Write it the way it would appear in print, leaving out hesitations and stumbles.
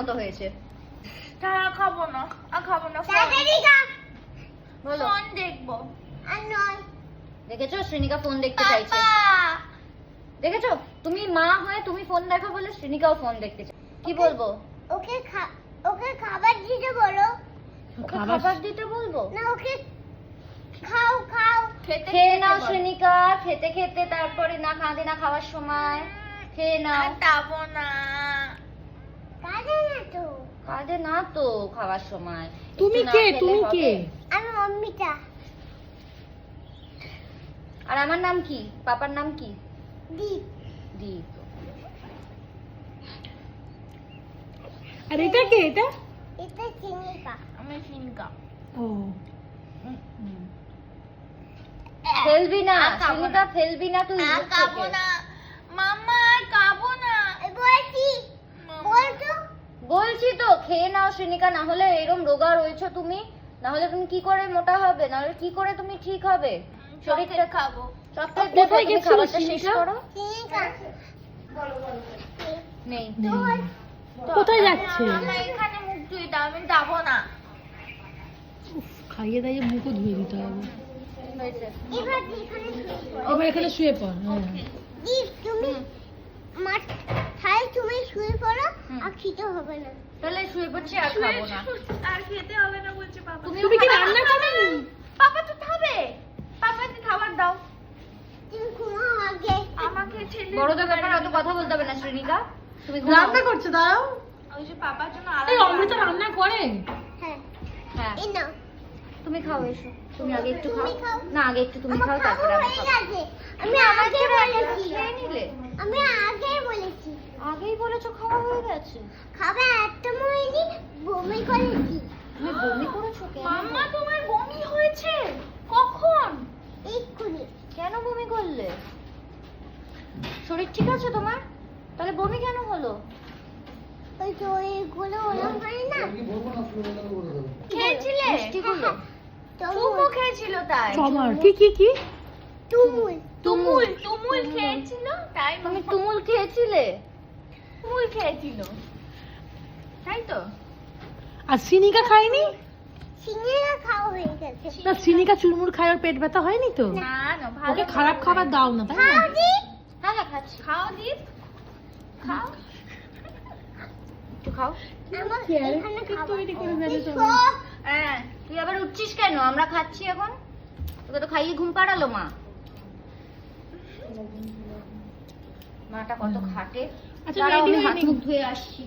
মতো হয়েছে। খাবো না বলো। ফোন দেখবো। দেখেছো শ্রেণিকা ফোন দেখতে চাইছে। দেখেছো তুমি মা হয়ে তুমি ফোন দেখো বলে শ্রেণিকাও ফোন দেখতে চায়। কি বলবো? ওকে খাবার দিতে বলো। খাবার দিতে বলবো না, ওকে খাও খেয়ে নাও শ্রেণিকা। খেতে খেতে তারপরে না কাঁদে না খাওয়ার সময়। খেয়ে নাও। খাবো না। কাঁদে না তো খাওয়ার সময়। তুমি একটু না কে? খেলে তুমি হবে? কে? আমি অম্মিতা। আর আমার নাম কি? পাপার নাম কি? দীপ। দীপ। আর এটা কে? এটা এটা চিনিকা। আমি চিনকা। ও ফেলবি না আর খাবো শ্রেণিকা, ফেলবি না তুই। মুখ খাবো থেকে। না মাম্মা, খাবো না। বলছি বলতো। বলছি তো খেয়ে নাও শ্রেণিকা, না হলে এরকম রোগা রয়েছো তুমি। না হলে তুমি কি করে মোটা হবে? না হলে কি করে তুমি ঠিক হবে? শরীরটা খাবো। চকলেট কোথায় দেবো, তুমি গেছিল খাবারটা শেষ শ্রেণিকা? করো। চিনিকা। নেই। কোথায় যাচ্ছে? মাম্মা এখানে মুখ ধুই দাও, আমি যাবো না। উফ, খাইয়ে দাইয়ে মুখও ধুয়ে দিতে হবে। হয়েছে। এবার এখানে শুয়ে পড়ো। এবার এখানে শুয়ে পড়। হ্যাঁ। দীপ তুমি তুমি শুয়ে পড়ো, আর খেতে হবে না। তাহলে শুয়ে পড়ছি আর খাবো না। আর খেতে হবে না বলছে বাবা। তুমি কি রান্না করনি? পাপা তো খাবে। পাপাকে খাবার দাও। তুমি ঘুমাও আগে। আমাকে ছেলে বড়দের ব্যাপারে অত কথা বলতে হবে না শ্রেণিকা। তুমি ঘুমাও। রান্না করছে দাঁড়াও। ওই যে পাপার জন্য এই আলাদা অমৃতা রান্না করে? হ্যাঁ, হ্যাঁ এই নাও। তুমি খাও, এসো। তুমি আগে একটু খাও। তুমি খাও। না আগে একটু তুমি আমার খাও খাওয়া তারপরে আমি হয়ে খাবো। গেছে। আমি আগে বলেছি। খেয়ে নিলে? আমি আগে বলেছি। আগেই বলেছো খাওয়া হয়ে গেছে। খাবে একটা মহিনি বমি করেছি। তুমি বমি করেছো কেন? মাম্মা তোমার বমি হয়েছে কখন? এক্ষুনি। কেন বমি করলে? শরীর ঠিক আছে তোমার? তাহলে বমি কেন হলো? ওই তো ওইগুলো ওরম হয় না। খেয়েছিলে? মিষ্টিগুলো? চুমু খেয়েছিল তাই। আমার কি কি কি? তুমুল। তুমুল তুমুল খেয়েছিল তাই তুমি তুমুল খেয়েছিলে? তুমুল খেয়েছিল তাই তো। আর সিনিকা খায়নি? সিঙ্গারা খাওয়া হয়ে গেছে। না, সিনিকা চুরমুর খায়, ওর পেট ব্যথা হয়নি তো? না না ভালো ওকে খারাপ খাবার দাও না, তাই না? খাও দি। হ্যাঁ হ্যাঁ খাচ্ছি। খাও দীপ খাও। একটু খাও। আমার এখানে খাবার তৈরি করে দেবে সবাই। দেখো, হ্যাঁ তুই আবার উঠছিস কেন? আমরা খাচ্ছি এখন। তোকে তো খাইয়ে ঘুম পাড়ালো মা। মাটা কত খাটে। আচ্ছা, দাঁড়াও, ready আমি হয়ে হাত নি। মুখ ধুয়ে আসছি।